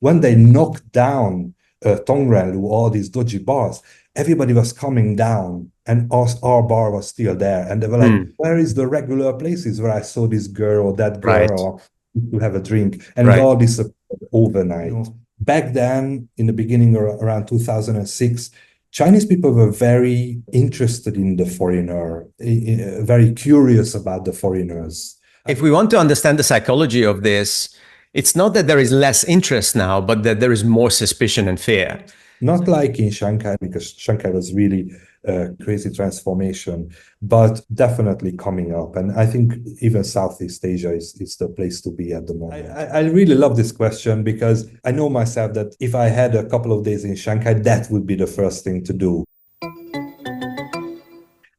when they knocked down Tongren, all these dodgy bars, everybody was coming down, and our bar was still there. And they were like, where is the regular places where I saw this girl or that girl Right. or to have a drink? And it Right. all disappeared overnight. Back then, in the beginning around 2006, Chinese people were very interested in the foreigner, very curious about the foreigners. If we want to understand the psychology of this, it's not that there is less interest now, but that there is more suspicion and fear. Not like in Shanghai, because Shanghai was really a crazy transformation, but definitely coming up. And I think even Southeast Asia is the place to be at the moment. I really love this question, because I know myself that if I had a couple of days in Shanghai, that would be the first thing to do.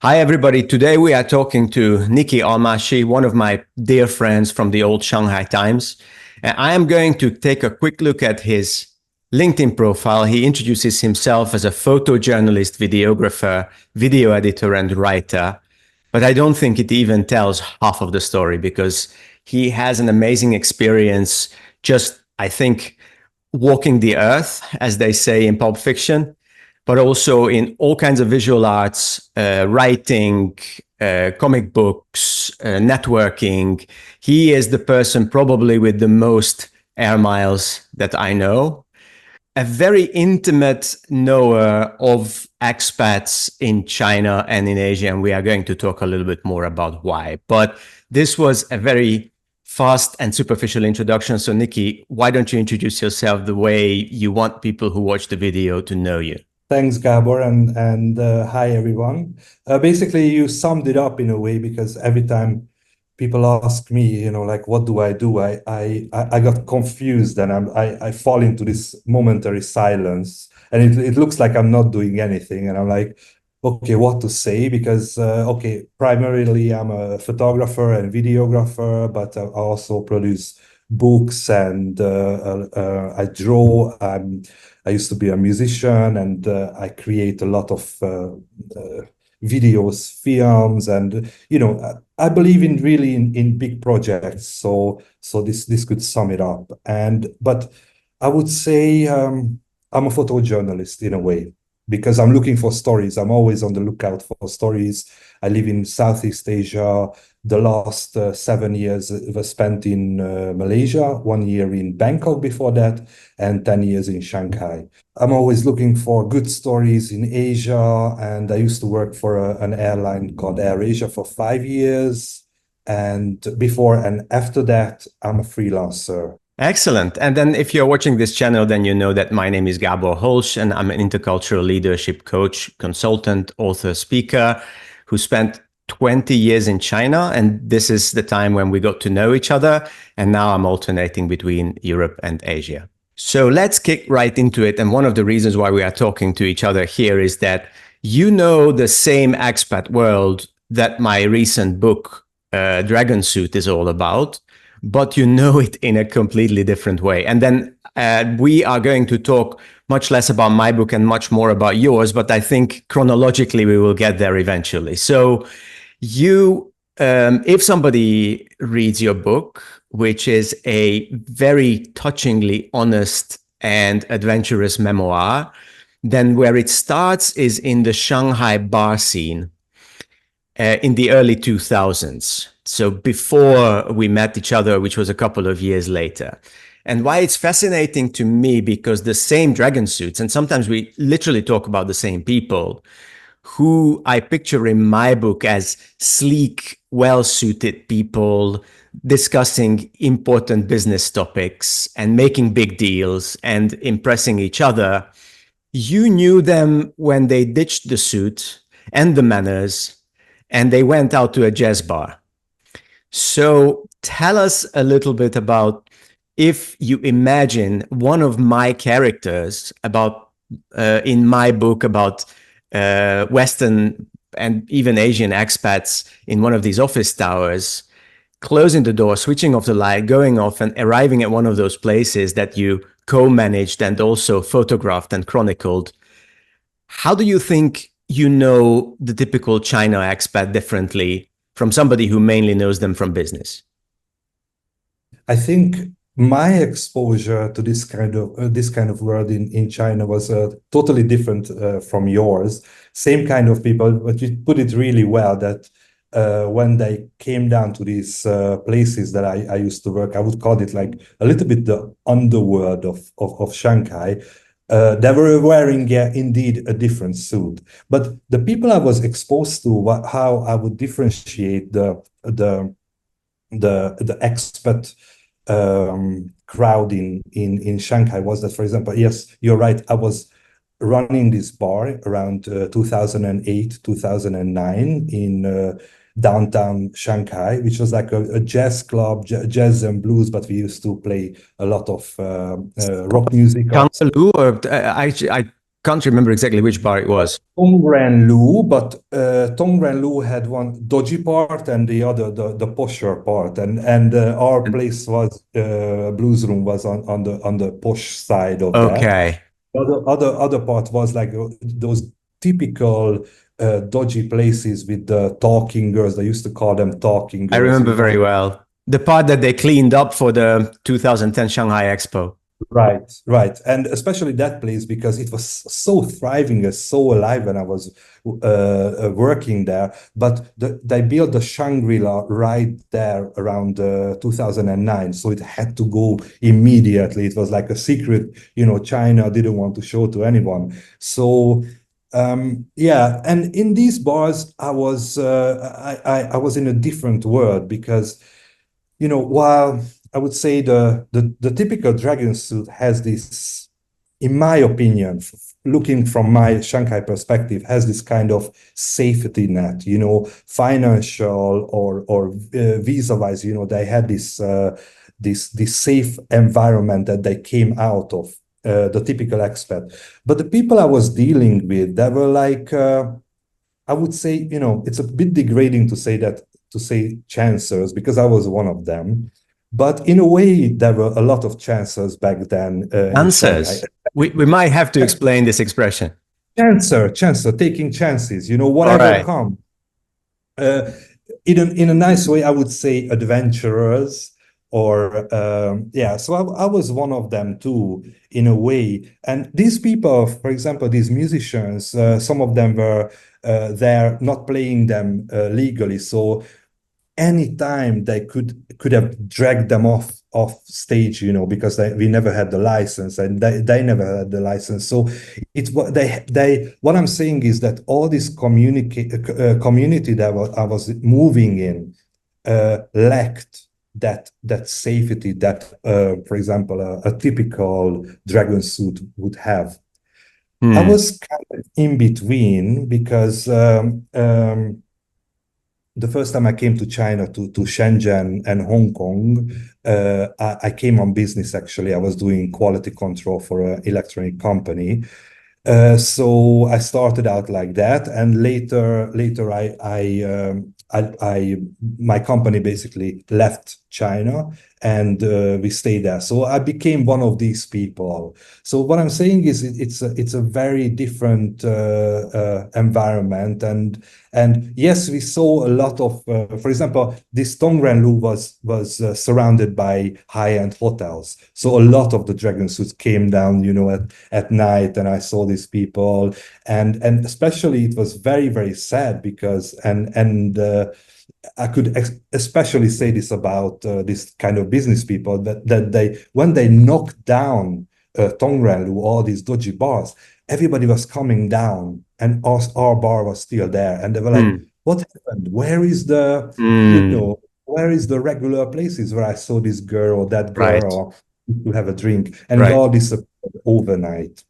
Hi, everybody. Today we are talking to Nicky Almasy, one of my dear friends from the old Shanghai Times. And I am going to take a quick look at his LinkedIn profile. He introduces himself as a photojournalist, videographer, video editor, and writer. But I don't think it even tells half of the story, because he has an amazing experience just, I think, walking the earth, as they say in Pulp Fiction, but also in all kinds of visual arts, writing, comic books, networking. He is the person probably with the most air miles that I know. A very intimate knower of expats in China and in Asia, and we are going to talk a little bit more about why. But this was a very fast and superficial introduction. So Nicky, why don't you introduce yourself the way you want people who watch the video to know you? Thanks, Gabor, and hi, everyone. Basically, you summed it up in a way, because every time people ask me, like, what do? I got confused, and I fall into this momentary silence, and it looks like I'm not doing anything, and I'm like, okay, what to say? Because okay, primarily I'm a photographer and videographer, but I also produce books, and I draw. I used to be a musician, and I create a lot of videos, films, and I believe in really in big projects. So this could sum it up. But I would say I'm a photojournalist in a way, because I'm looking for stories. I'm always on the lookout for stories. I live in Southeast Asia. The last 7 years was spent in Malaysia, 1 year in Bangkok before that, and 10 years in Shanghai. I'm always looking for good stories in Asia, and I used to work for an airline called AirAsia for 5 years. And before and after that, I'm a freelancer. Excellent. And then if you're watching this channel, then you know that my name is Gabor Holch, and I'm an intercultural leadership coach, consultant, author, speaker, who spent 20 years in China. And this is the time when we got to know each other. And now I'm alternating between Europe and Asia. So let's kick right into it. And one of the reasons why we are talking to each other here is that you know the same expat world that my recent book, Dragon Suit, is all about, but you know it in a completely different way. And then we are going to talk much less about my book and much more about yours, but I think chronologically we will get there eventually. So if somebody reads your book, which is a very touchingly honest and adventurous memoir, then where it starts is in the Shanghai bar scene in the early 2000s. So before we met each other, which was a couple of years later. And why it's fascinating to me, because the same dragon suits, and sometimes we literally talk about the same people, who I picture in my book as sleek, well-suited people discussing important business topics and making big deals and impressing each other. You knew them when they ditched the suit and the manners, and they went out to a jazz bar. So tell us a little bit about, if you imagine one of my characters about in my book about Western and even Asian expats in one of these office towers, closing the door, switching off the light, going off and arriving at one of those places that you co-managed and also photographed and chronicled. How do you think you know the typical China expat differently from somebody who mainly knows them from business? I think my exposure to this kind of world in China was totally different from yours. Same kind of people, but you put it really well that when they came down to these places that I used to work, I would call it like a little bit the underworld of Shanghai. They were wearing, yeah, indeed a different suit. But the people I was exposed to, how I would differentiate the expat crowd in Shanghai was that, for example, yes, you're right. I was running this bar around 2008, 2009 in downtown Shanghai, which was like a jazz club, jazz and blues, but we used to play a lot of rock music also. Kangaloo, or I can't remember exactly which bar it was. Tongren, but Tongren had one dodgy part and the other the posher part, and our place was blues room was on the posh side of that. Okay. Other part was like those typical dodgy places with the talking girls. They used to call them talking I girls. remember very well. The part that they cleaned up for the 2010 Shanghai Expo. Right. And especially that place because it was so thriving and so alive when I was working there. But they built the Shangri-La right there around 2009. So it had to go immediately. It was like a secret, China didn't want to show to anyone. So yeah, and in these bars, I was in a different world because while I would say the typical dragon suit has this, in my opinion, looking from my Shanghai perspective, has this kind of safety net, financial or visa-wise, they had this safe environment that they came out of, the typical expat. But the people I was dealing with, they were like, I would say, it's a bit degrading to say chancers because I was one of them. But in a way, there were a lot of chancers back then in Shanghai. We might have to explain this expression. Chancer, taking chances, All whatever right. comes. In a nice way, I would say adventurers or yeah. So I was one of them too, in a way. And these people, for example, these musicians, some of them were there not playing them legally. So anytime they could have dragged them off stage, because we never had the license and they never had the license. So it's what what I'm saying is that all this community that I was moving in lacked that safety that for example a typical dragon suit would have. I was kind of in between because the first time I came to China, to Shenzhen and Hong Kong, I came on business, actually. I was doing quality control for an electronic company. So I started out like that, and later my company basically left China, and we stayed there. So I became one of these people. So what I'm saying is, it's a very different environment, and yes, we saw a lot of, for example, this Tongren was surrounded by high-end hotels. So a lot of the dragon suits came down, at night, and I saw these people, and especially it was very, very sad because I could especially say this about this kind of business people that they, when they knocked down Tongren, all these dodgy bars, everybody was coming down, and our bar was still there, and they were like, "What happened? Where is where is the regular places where I saw this girl or that girl or to have a drink?" And it all disappeared overnight.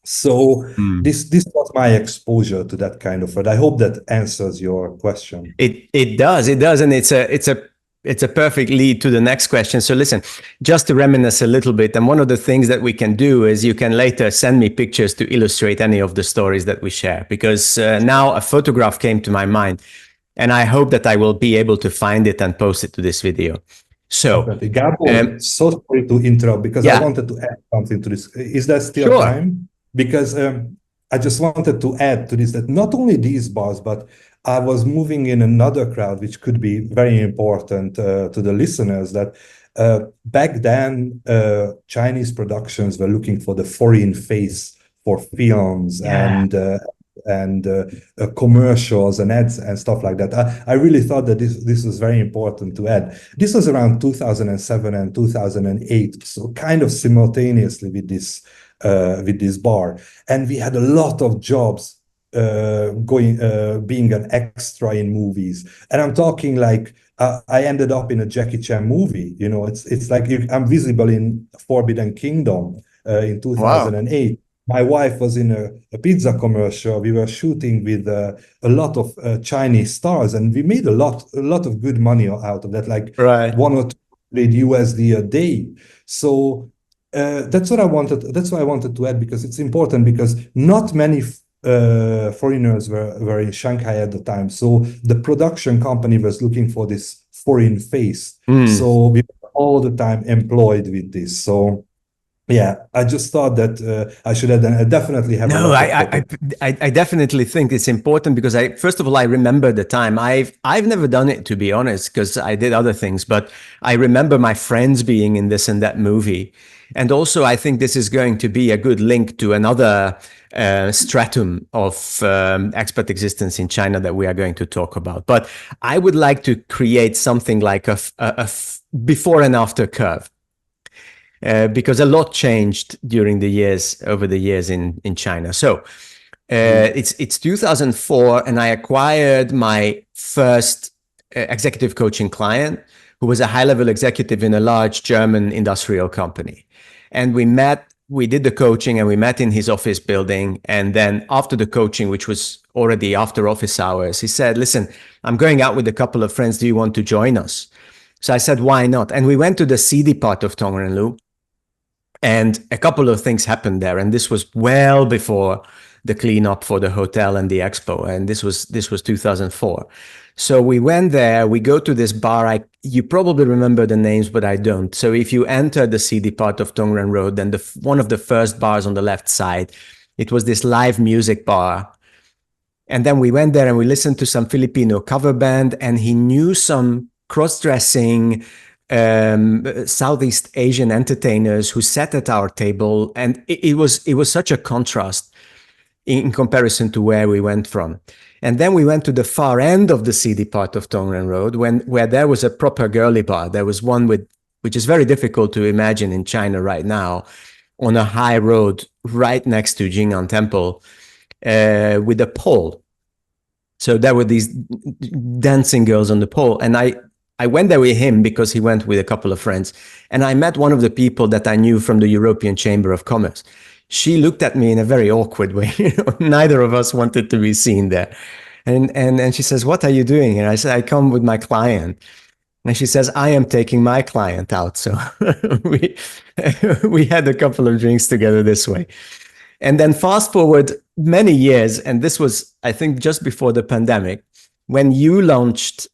So this was my exposure to that kind of food. I hope that answers your question. It does, and it's a perfect lead to the next question. So listen, just to reminisce a little bit, and one of the things that we can do is you can later send me pictures to illustrate any of the stories that we share, because now a photograph came to my mind, and I hope that I will be able to find it and post it to this video. So, Gabor, so sorry to interrupt because I wanted to add something to this. Is there still time? Because I just wanted to add to this that not only these bars, but I was moving in another crowd, which could be very important to the listeners, that Back then, Chinese productions were looking for the foreign face for films Yeah. and commercials and ads and stuff like that. I really thought that this was very important to add. This was around 2007 and 2008, so kind of simultaneously with this bar, and we had a lot of jobs being an extra in movies, and I'm talking like I ended up in a Jackie Chan movie. You know, it's like I'm visible in Forbidden Kingdom in Wow. 2008. My wife was in a pizza commercial. We were shooting with a lot of Chinese stars, and we made a lot of good money out of that, like Right. 1 or 2 USD a day. So that's what I wanted. That's why I wanted to add, because it's important, because not many foreigners were in Shanghai at the time. So the production company was looking for this foreign face. Mm. So we were all the time employed with this. So yeah, I just thought that I should have I definitely have a No, lot of photos. I definitely think it's important because first of all, I remember the time. I've never done it, to be honest, because I did other things, but I remember my friends being in this and that movie. And also, I think this is going to be a good link to another stratum of expat existence in China that we are going to talk about. But I would like to create something like a before and after curve. Because a lot changed over the years in China. So it's 2004, and I acquired my first executive coaching client, who was a high-level executive in a large German industrial company. And we did the coaching, and we met in his office building. And then after the coaching, which was already after office hours, he said, "Listen, I'm going out with a couple of friends. Do you want to join us?" So I said, "Why not?" And we went to the seedy part of Tongren, and a couple of things happened there. And this was well before the cleanup for the hotel and the expo. And this was 2004. So we went there, we go to this bar. You probably remember the names, but I don't. So if you enter the seedy part of Tongren Road, then one of the first bars on the left side, it was this live music bar. And then we went there and we listened to some Filipino cover band, and he knew some cross-dressing Southeast Asian entertainers who sat at our table, and it was such a contrast in comparison to where we went from. And then we went to the far end of the seedy part of Tongren Road, where there was a proper girly bar. There was one which is very difficult to imagine in China right now, on a high road right next to Jing'an Temple, with a pole. So there were these dancing girls on the pole, and I went there with him because he went with a couple of friends. And I met one of the people that I knew from the European Chamber of Commerce. She looked at me in a very awkward way. Neither of us wanted to be seen there. And she says, "What are you doing?" And I said, "I come with my client." And she says, "I am taking my client out." So we had a couple of drinks together this way. And then fast forward many years, and this was, I think, just before the pandemic, when you launched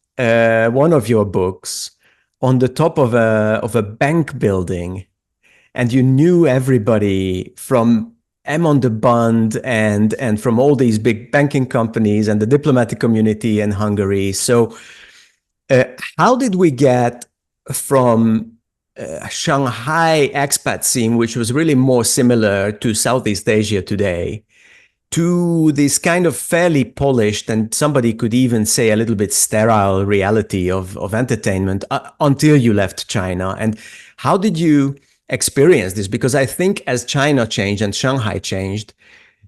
one of your books on the top of a bank building, and you knew everybody from M on the Bund and from all these big banking companies and the diplomatic community in Hungary. So how did we get from Shanghai expat scene, which was really more similar to Southeast Asia today, to this kind of fairly polished, and somebody could even say a little bit sterile reality of entertainment until you left China? And how did you experience this? Because I think as China changed and Shanghai changed,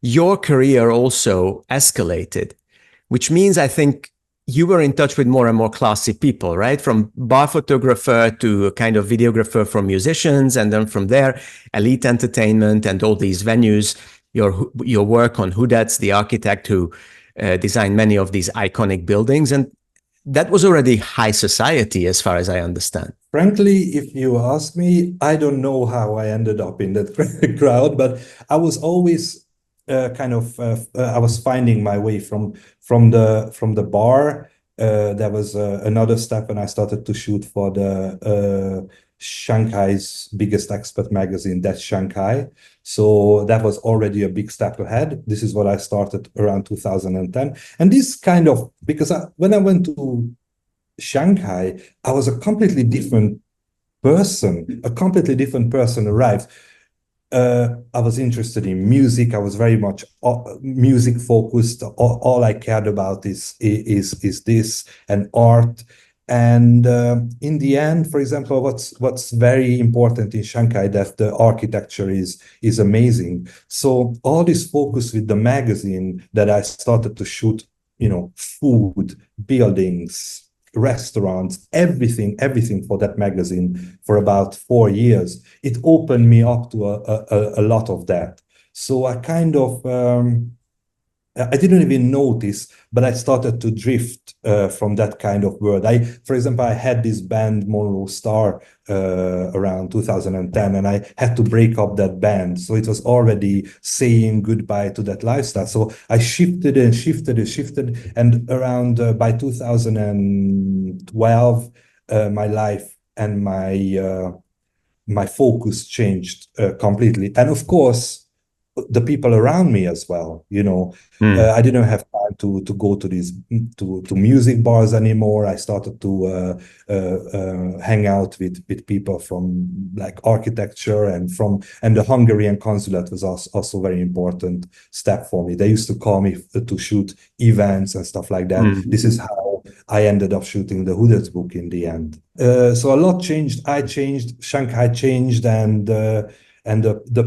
your career also escalated, which means I think you were in touch with more and more classy people, right? From bar photographer to a kind of videographer for musicians, and then from there, elite entertainment and all these venues. Your work on Hudetz, the architect who designed many of these iconic buildings, and that was already high society, as far as I understand. Frankly, if you ask me, I don't know how I ended up in that crowd, but I was always I was finding my way from the bar. There was another step, and I started to shoot for the Shanghai's biggest expat magazine, That's Shanghai. So that was already a big step ahead. This is what I started around 2010. And this because when I went to Shanghai, I was a completely different person, a completely different person arrives. I was interested in music. I was very much music focused. All I cared about is this and art. And in the end, for example, what's very important in Shanghai, that the architecture is amazing. So all this focus with the magazine, that I started to shoot, food, buildings, restaurants, everything for that magazine for about 4 years. It opened me up to a lot of that. So I didn't even notice, but I started to drift from that kind of world. For example, I had this band Monroe Star around 2010, and I had to break up that band. So it was already saying goodbye to that lifestyle. So I shifted and shifted, and around by 2012, my life and my focus changed completely. And of course, the people around me as well. I didn't have time to go to these to music bars anymore. I started to hang out with people from like architecture, and the Hungarian consulate was also very important step for me. They used to call me to shoot events and stuff like that. This is how I ended up shooting the Hooded book in the end. So a lot changed. I changed, Shanghai changed, and the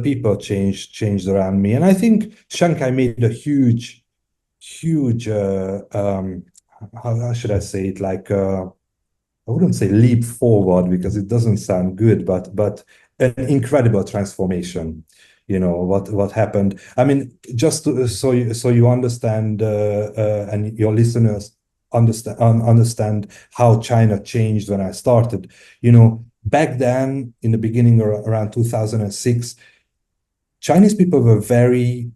people changed around me. And I think Shanghai made a huge how should I say it, like I wouldn't say leap forward, because it doesn't sound good, but an incredible transformation. What happened. I mean, just so you understand, and your listeners understand how China changed when I started. Back then, in the beginning, or around 2006, Chinese people were very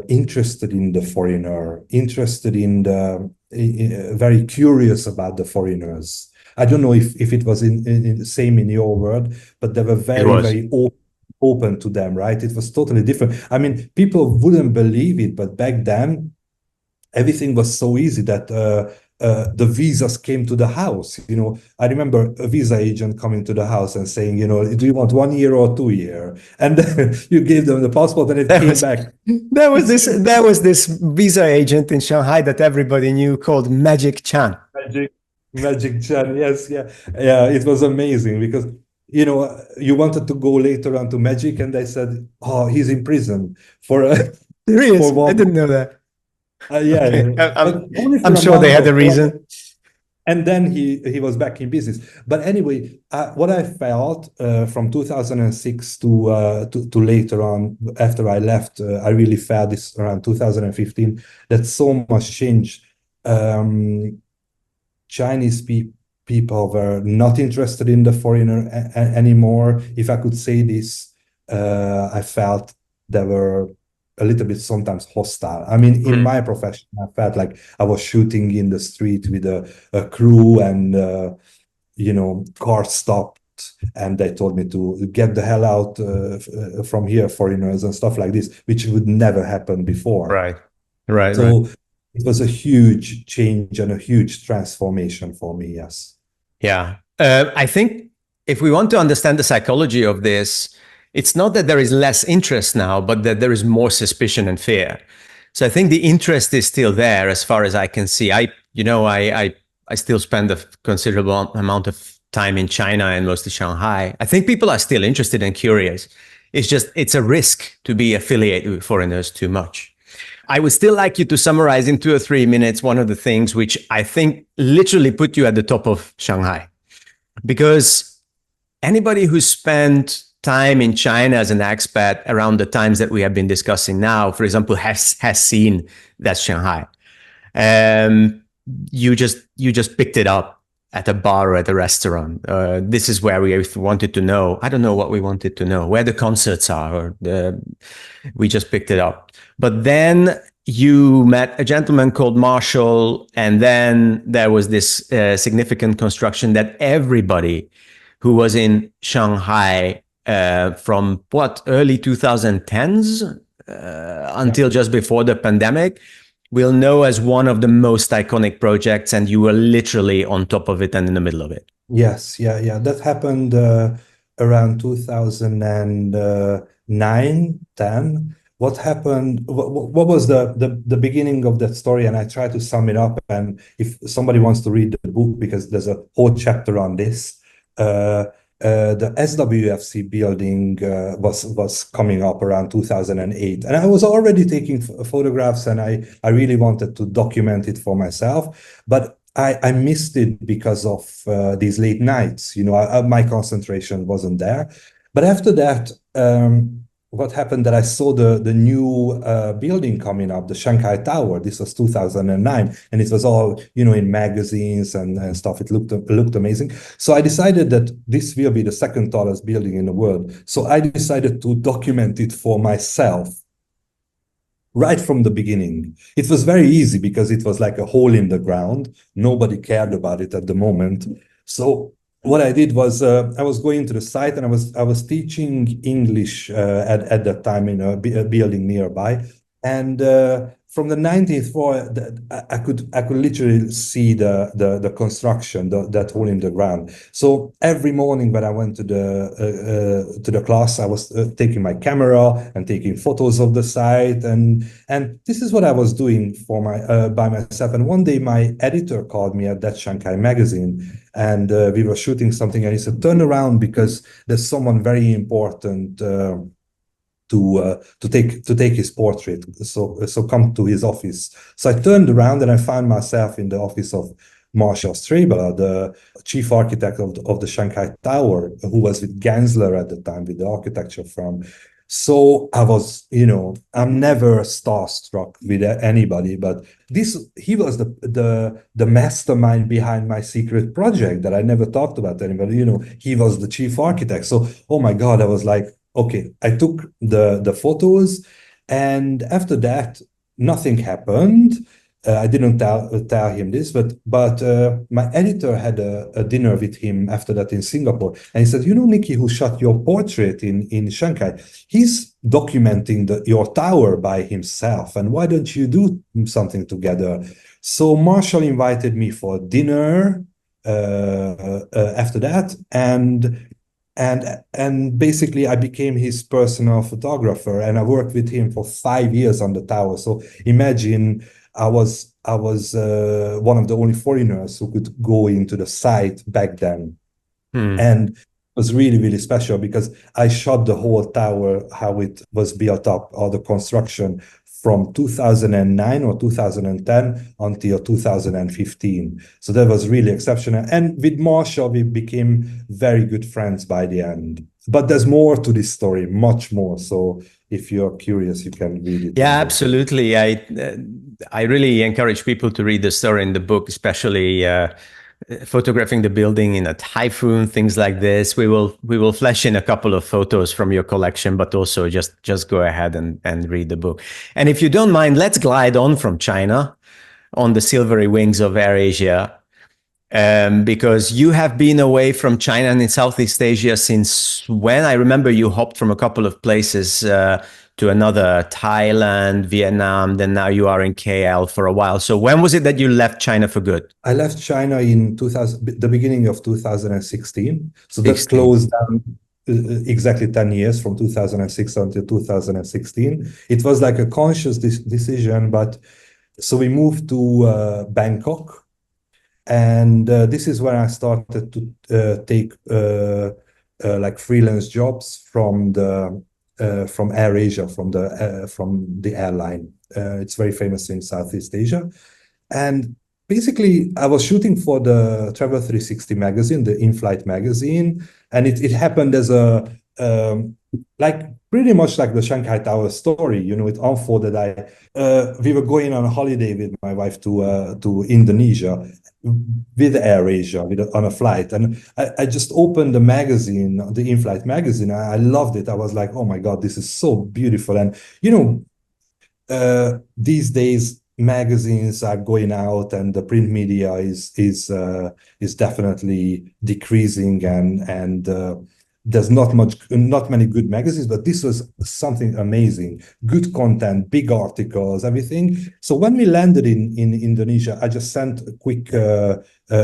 interested in the foreigner, very curious about the foreigners. I don't know if it was in the same in your world, but they were very open to them, right? It was totally different. I mean, people wouldn't believe it, but back then, everything was so easy that the visas came to the house. I remember a visa agent coming to the house and saying, do you want 1 year or 2 year? And you gave them the passport, and it came back. There was this visa agent in Shanghai that everybody knew, called Magic Chan. Magic Chan, yes, yeah. It was amazing, because you wanted to go later on to Magic, and they said, oh, he's in prison for Serious? I didn't know that. Yeah, okay. I'm sure they had a reason. And then he was back in business. But anyway, what I felt from 2006 to later on, after I left, I really felt this around 2015, that so much changed. Chinese people were not interested in the foreigner anymore. If I could say this, I felt they were a little bit sometimes hostile. I mean, in my profession, I felt like I was shooting in the street with a crew, and car stopped, and they told me to get the hell out from here, foreigners, and stuff like this, which would never happen before. Right. So it was a huge change and a huge transformation for me. Yes. Yeah. I think if we want to understand the psychology of this, it's not that there is less interest now, but that there is more suspicion and fear. So I think the interest is still there, as far as I can see. I still spend a considerable amount of time in China, and mostly Shanghai. I think people are still interested and curious. It's a risk to be affiliated with foreigners too much. I would still like you to summarize in 2 or 3 minutes one of the things which I think literally put you at the top of Shanghai. Because anybody who spent time in China as an expat around the times that we have been discussing now, for example, has seen that Shanghai. You just picked it up at a bar or at a restaurant. This is where we wanted to know. I don't know what we wanted to know, where the concerts are, we just picked it up. But then you met a gentleman called Marshall, and then there was this significant construction that everybody who was in Shanghai from early 2010s until just before the pandemic we'll know as one of the most iconic projects, and you were literally on top of it and in the middle of it. Yes, yeah. That happened around 2009, 10. What happened? What was the beginning of that story? And I try to sum it up. And if somebody wants to read the book, because there's a whole chapter on this, the SWFC building was coming up around 2008, and I was already taking photographs, and I really wanted to document it for myself, but I missed it because of these late nights. My concentration wasn't there. But after that, what happened that I saw the new building coming up, the Shanghai Tower. This was 2009, and it was all in magazines and stuff. It looked amazing. So I decided that this will be the second tallest building in the world. So I decided to document it for myself right from the beginning. It was very easy because it was like a hole in the ground. Nobody cared about it at the moment. So what I did was I was going to the site, and I was teaching English at that time in a building nearby. And from the 19th floor, I could literally see the construction, that hole in the ground. So every morning when I went to the class, I was taking my camera and taking photos of the site, and this is what I was doing for by myself. And one day my editor called me at that Shanghai magazine, and we were shooting something, and he said, "Turn around, because there's someone very important to take his portrait. So come to his office." So I turned around, and I found myself in the office of Marshall Strabala, the chief architect of the Shanghai Tower, who was with Gensler at the time, with the architecture firm. So I was, I'm never starstruck with anybody, but he was the mastermind behind my secret project that I never talked about to anybody. He was the chief architect. So, oh my God, I was like, okay. I took the photos, and after that, nothing happened. I didn't tell him this, but my editor had a dinner with him after that in Singapore, and he said, Nicky, who shot your portrait in Shanghai, he's documenting your tower by himself, and why don't you do something together? So Marshall invited me for dinner after that, and basically I became his personal photographer, and I worked with him for 5 years on the tower. So imagine, I was one of the only foreigners who could go into the site back then. And it was really, really special because I shot the whole tower, how it was built up, all the construction, from 2009 or 2010 until 2015. So that was really exceptional. And with Marshall, we became very good friends by the end. But there's more to this story, much more. So if you're curious, you can read it. Yeah, absolutely. I really encourage people to read the story in the book, especially photographing the building in a typhoon, things like this. We will flash in a couple of photos from your collection, but also just go ahead and read the book. And if you don't mind, let's glide on from China on the silvery wings of AirAsia, because you have been away from China and in Southeast Asia since when? I remember you hopped from a couple of places to another, Thailand, Vietnam, then now you are in KL for a while. So when was it that you left China for good? I left China in the beginning of 2016. So that closed down exactly 10 years, from 2006 until 2016. It was like a conscious decision, but so we moved to Bangkok. And this is when I started to take like freelance jobs from AirAsia, from the airline. It's very famous in Southeast Asia. And basically, I was shooting for the Travel 360 magazine, the in-flight magazine, and it happened as a like pretty much like the Shanghai Tower story. It unfolded. We were going on a holiday with my wife to Indonesia with AirAsia on a flight, and I just opened the magazine, the in-flight magazine. I loved it. I was like, oh my God, this is so beautiful. And these days magazines are going out, and the print media is definitely decreasing, and there's not many good magazines, but this was something amazing. Good content, big articles, everything. So when we landed in Indonesia, I just sent a quick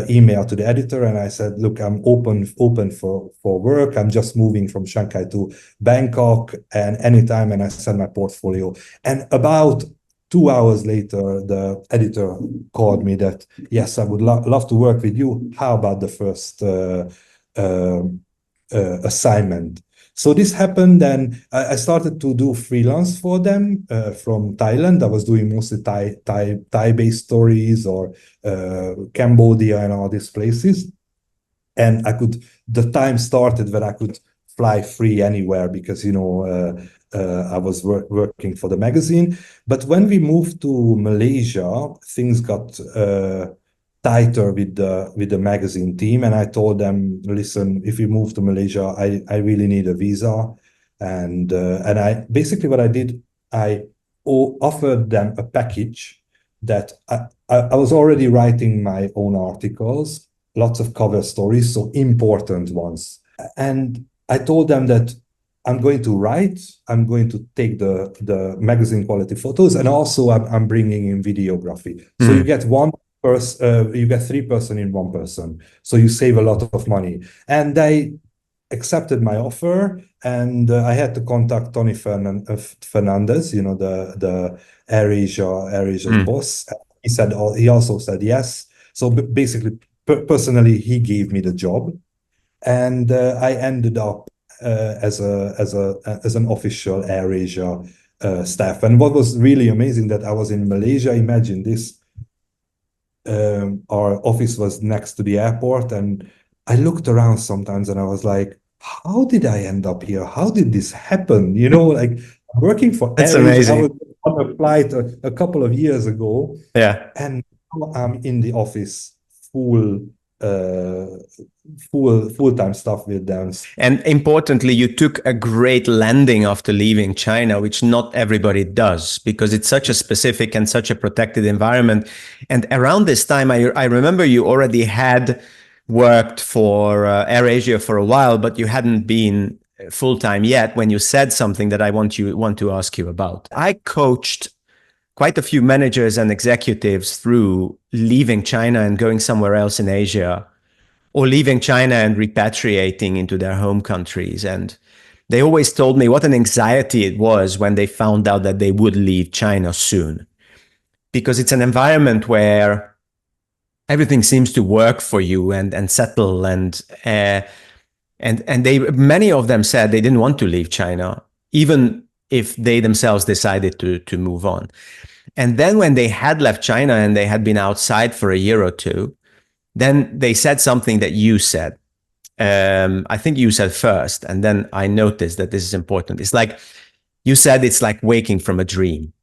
email to the editor, and I said, look, I'm open for work. I'm just moving from Shanghai to Bangkok, and anytime. And I sent my portfolio. And about 2 hours later, the editor called me that, yes, I would love to work with you. How about the first uh, assignment? So this happened, and I started to do freelance for them from Thailand. I was doing mostly Thai-based stories, or Cambodia and all these places. And the time started when I could fly free anywhere, because I was working for the magazine. But when we moved to Malaysia, things got tighter with the magazine team, and I told them, listen, if we move to Malaysia, I really need a visa. And I basically, what I did, I offered them a package that I was already writing my own articles, lots of cover stories, so important ones. And I told them that I'm going to write, I'm going to take the magazine quality photos, and also I'm bringing in videography. So you get you get 3 person in 1 person. So you save a lot of money. And they accepted my offer, and I had to contact Tony Fernandez, the AirAsia's boss. He also said yes. So basically, personally, he gave me the job, and I ended up as an official AirAsia staff. And what was really amazing, that I was in Malaysia. Imagine this. Our office was next to the airport, and I looked around sometimes and I was like, how did I end up here? How did this happen? Like, working for That's AirAsia. I amazing. was on a flight a couple of years ago, Yeah. and now I'm in the office, uh, full-time stuff with them. And importantly, you took a great landing after leaving China, which not everybody does, because it's such a specific and such a protected environment. And around this time, I remember you already had worked for AirAsia for a while, but you hadn't been full-time yet, when you said something that I want to ask you about. I coached quite a few managers and executives through leaving China and going somewhere else in Asia, or leaving China and repatriating into their home countries. And they always told me what an anxiety it was when they found out that they would leave China soon, because it's an environment where everything seems to work for you and settle. And many of them said they didn't want to leave China, even if they themselves decided to move on. And then when they had left China and they had been outside for a year or two, then they said something that you said. I think you said first, and then I noticed that this is important. It's like, you said it's like waking from a dream.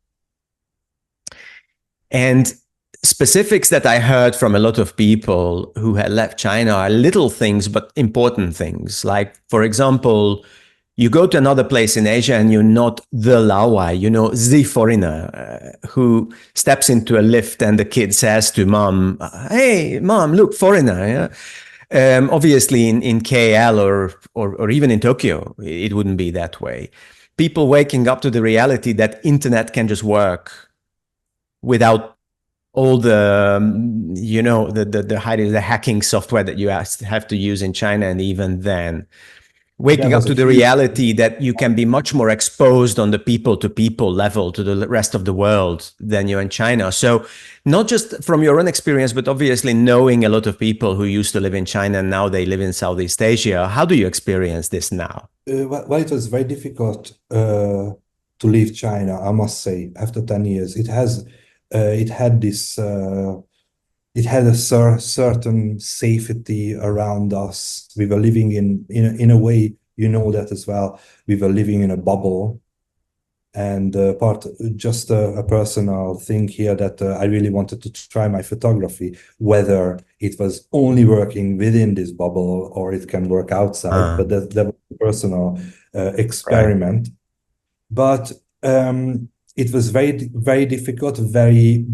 And specifics that I heard from a lot of people who had left China are little things, but important things. Like, for example, you go to another place in Asia and you're not the Laowai, the foreigner who steps into a lift and the kid says to mom, hey, mom, look, foreigner. Yeah? Obviously, in KL or even in Tokyo, it wouldn't be that way. People waking up to the reality that internet can just work without all the, the hacking software that you have to use in China, and even then, waking up to the reality that you can be much more exposed on the people-to-people level to the rest of the world than you're in China. So not just from your own experience, but obviously knowing a lot of people who used to live in China and now they live in Southeast Asia. How do you experience this now? Well, it was very difficult to leave China, I must say. After 10 years, it had this... it had a certain safety around us. We were living in a way, that as well. We were living in a bubble, and just a personal thing here, that I really wanted to try my photography, whether it was only working within this bubble or it can work outside. But that was a personal experiment. Right. But it was very, very difficult, very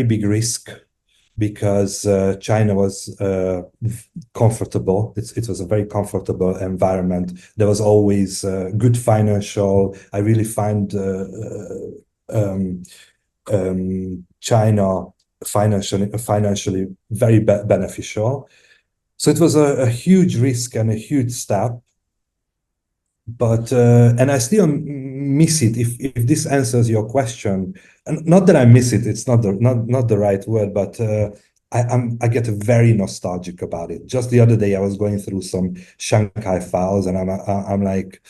big risk, because China was comfortable. It was a very comfortable environment. There was always good financial. I really find China financially very beneficial. So it was a huge risk and a huge step. But and I still miss it. If this answers your question, and not that I miss it, it's not the right word, but I get very nostalgic about it. Just the other day, I was going through some Shanghai files, and I'm like,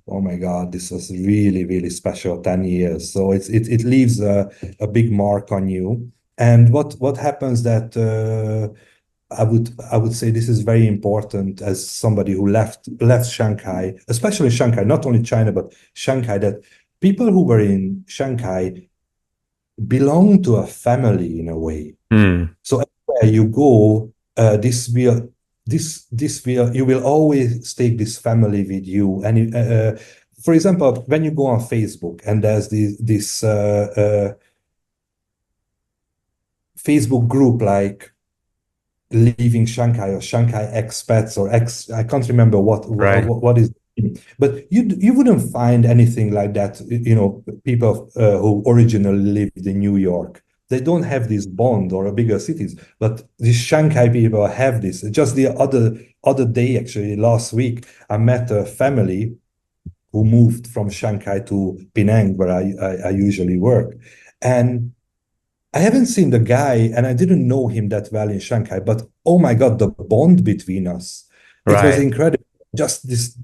oh my God, this was really special 10 years. So it leaves a big mark on you. And what happens that I would say this is very important as somebody who left Shanghai, especially Shanghai, not only China, but Shanghai, that people who were in Shanghai belong to a family in a way. So everywhere you go, you will always take this family with you. And for example, when you go on Facebook and there's this Facebook group like leaving Shanghai or Shanghai expats or I can't remember what is, but you wouldn't find anything like that. People who originally lived in New York, they don't have this bond or a bigger cities, but these Shanghai people have this. Just the other day, actually last week, I met a family who moved from Shanghai to Penang, where I usually work, and I haven't seen the guy and I didn't know him that well in Shanghai, but oh my God, the bond between us, it was incredible. Just this,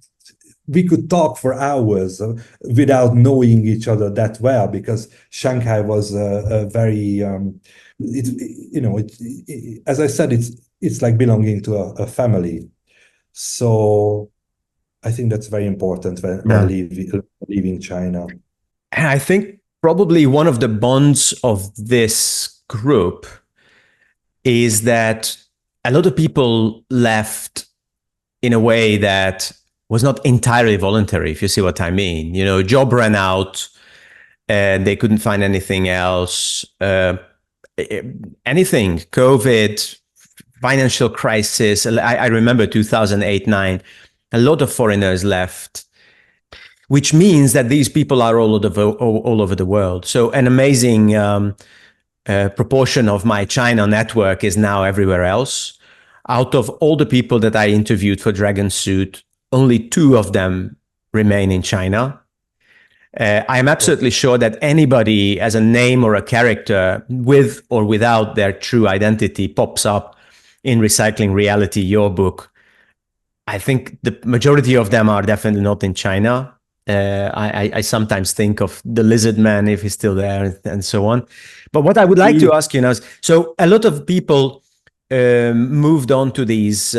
we could talk for hours without knowing each other that well, because Shanghai was a very, as I said, it's like belonging to a family. So I think that's very important when leaving China. And I think probably one of the bonds of this group is that a lot of people left in a way that was not entirely voluntary, if you see what I mean. Job ran out and they couldn't find anything else. Anything, COVID, financial crisis. I remember 2008-9, a lot of foreigners left, which means that these people are all over the world. So an amazing proportion of my China network is now everywhere else. Out of all the people that I interviewed for Dragon Suit, only 2 of them remain in China. I am absolutely sure that anybody as a name or a character with or without their true identity pops up in Recycling Reality, your book. I think the majority of them are definitely not in China. I sometimes think of the lizard man, if he's still there, and so on. But what I would like to ask you now is, so a lot of people moved on to these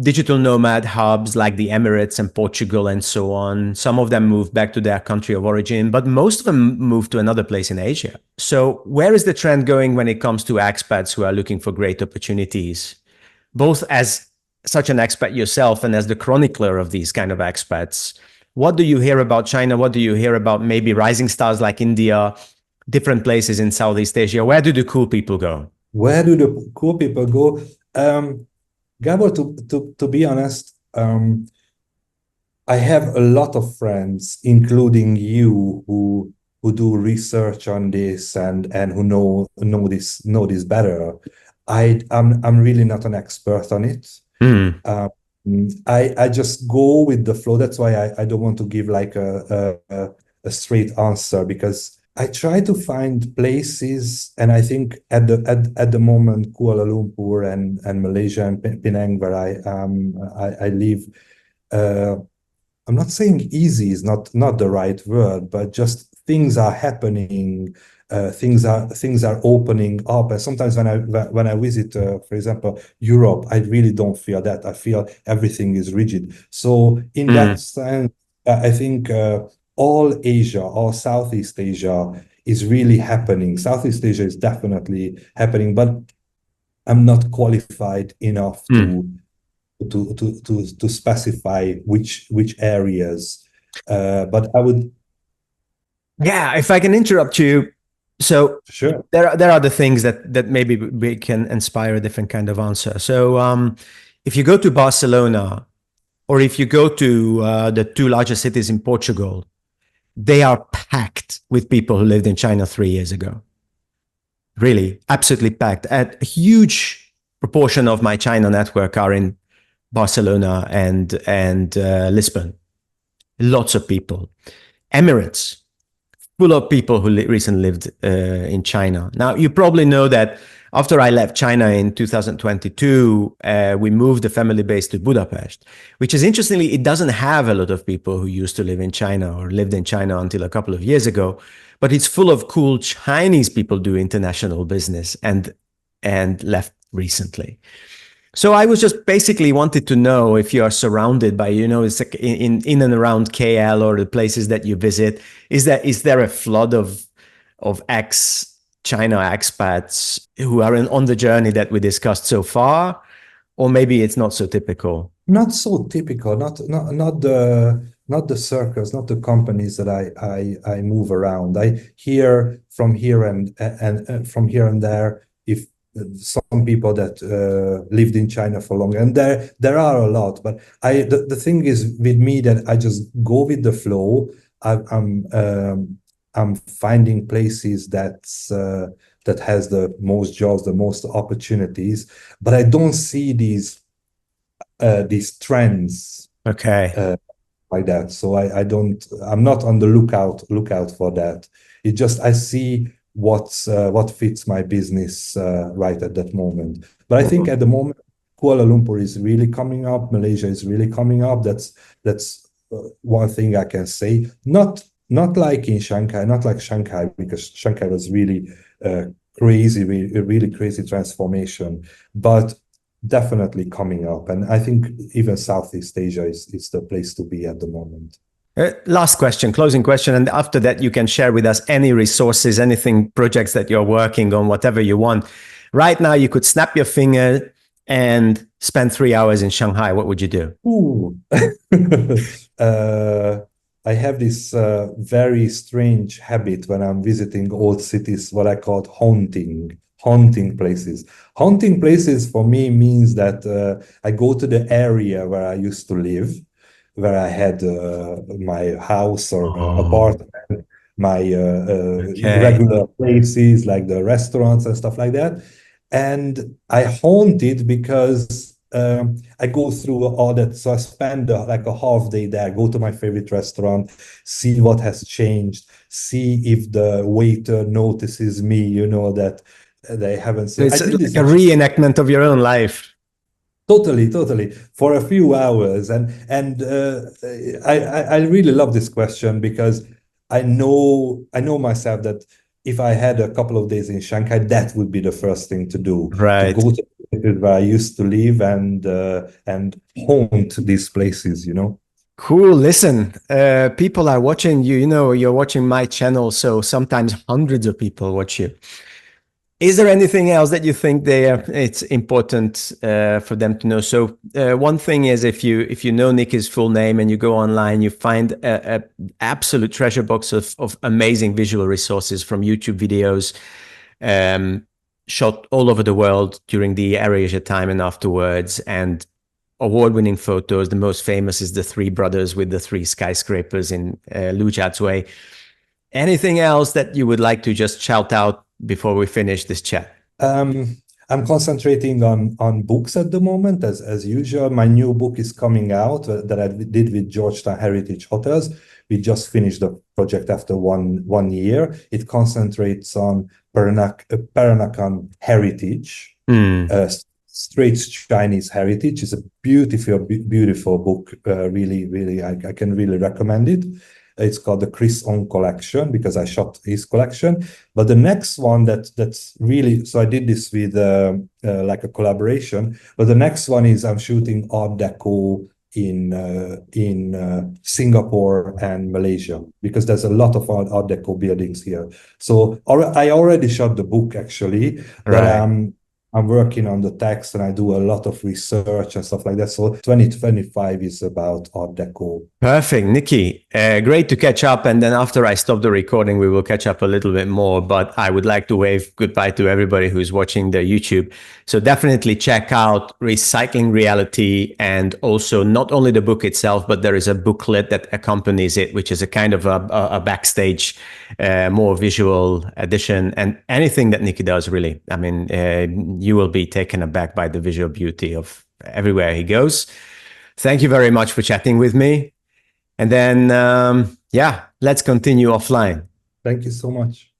digital nomad hubs like the Emirates and Portugal and so on. Some of them moved back to their country of origin, but most of them moved to another place in Asia. So where is the trend going when it comes to expats who are looking for great opportunities, both as such an expat yourself and as the chronicler of these kind of expats? What do you hear about China? What do you hear about maybe rising stars like India, different places in Southeast Asia? Where do the cool people go? Where do the cool people go? Gabor, to be honest, I have a lot of friends, including you, who do research on this and who know this better. I'm really not an expert on it. I just go with the flow. That's why I don't want to give like a straight answer, because I try to find places, and I think at the moment Kuala Lumpur and Malaysia and Penang, where I live, I'm not saying easy is not the right word, but just things are happening. Things are opening up, and sometimes when I visit, for example, Europe, I really don't feel that. I feel everything is rigid. So in that sense, I think all Asia, all Southeast Asia is really happening. Southeast Asia is definitely happening, but I'm not qualified enough to specify which areas. But I would. Yeah, if I can interrupt you. So Sure. there are the things that maybe we can inspire a different kind of answer. So if you go to Barcelona, or if you go to the two largest cities in Portugal, they are packed with people who lived in China 3 years ago. Really, absolutely packed. A huge proportion of my China network are in Barcelona and Lisbon. Lots of people. Emirates, full of people who recently lived in China. Now, you probably know that after I left China in 2022, we moved the family base to Budapest, which is interestingly, it doesn't have a lot of people who used to live in China or lived in China until a couple of years ago, but it's full of cool Chinese people do international business and left recently. So I was just basically wanted to know if you are surrounded by, it's like in and around KL or the places that you visit, is there a flood of ex-China expats who are on the journey that we discussed so far? Or maybe it's not so typical? Not so typical, not the circles, not the companies that I move around. I hear from here and from here and there, if some people that lived in China for long, and there are a lot. But the thing is with me that I just go with the flow. I'm finding places that has the most jobs, the most opportunities, but I don't see these trends like that. So I'm not on the lookout for that. It just, I see what fits my business right at that moment. But I think at the moment, Kuala Lumpur is really coming up. Malaysia is really coming up. That's one thing I can say. Not like in Shanghai, not like Shanghai, because Shanghai was really crazy, really crazy transformation. But definitely coming up. And I think even Southeast Asia is the place to be at the moment. Last question, closing question. And after that, you can share with us any resources, anything, projects that you're working on, whatever you want. Right now, you could snap your finger and spend 3 hours in Shanghai. What would you do? Ooh. I have this very strange habit when I'm visiting old cities, what I call haunting places. Haunting places for me means that I go to the area where I used to live, where I had my house or apartment, my regular places like the restaurants and stuff like that. And I haunt it because I go through all that. So I spend like a half day there, go to my favorite restaurant, see what has changed, see if the waiter notices me, that they haven't seen. It's like a reenactment of your own life. Totally, for a few hours, and I really love this question because I know myself that if I had a couple of days in Shanghai, that would be the first thing to do. Right. To go to where I used to live and haunt these places, Cool. Listen, people are watching you. You're watching my channel, so sometimes hundreds of people watch you. Is there anything else that you think it's important for them to know? So one thing is if you know Nicky's full name and you go online, you find a absolute treasure box of amazing visual resources from YouTube videos shot all over the world during the AirAsia time and afterwards, and award-winning photos. The most famous is the three brothers with the three skyscrapers in Lujiazui. Anything else that you would like to just shout out before we finish this chat? I'm concentrating on books at the moment, as usual. My new book is coming out that I did with Georgetown Heritage Hotels. We just finished the project after one year. It concentrates on Peranakan heritage, straight Chinese heritage. It's a beautiful book. Really, I can really recommend it. It's called the Chris On Collection because I shot his collection. But the next one that's really, so I did this with like a collaboration. But the next one is I'm shooting Art Deco in Singapore and Malaysia because there's a lot of Art Deco buildings here. So I already shot the book actually, but I'm working on the text and I do a lot of research and stuff like that. So 2025 is about Art Deco. Perfect, Nicky. Great to catch up. And then after I stop the recording, we will catch up a little bit more. But I would like to wave goodbye to everybody who's watching the YouTube. So definitely check out Recycling Reality, and also not only the book itself, but there is a booklet that accompanies it, which is a kind of a backstage, more visual edition. And anything that Nicky does, really, I mean, you will be taken aback by the visual beauty of everywhere he goes. Thank you very much for chatting with me. And then, yeah, let's continue offline. Thank you so much.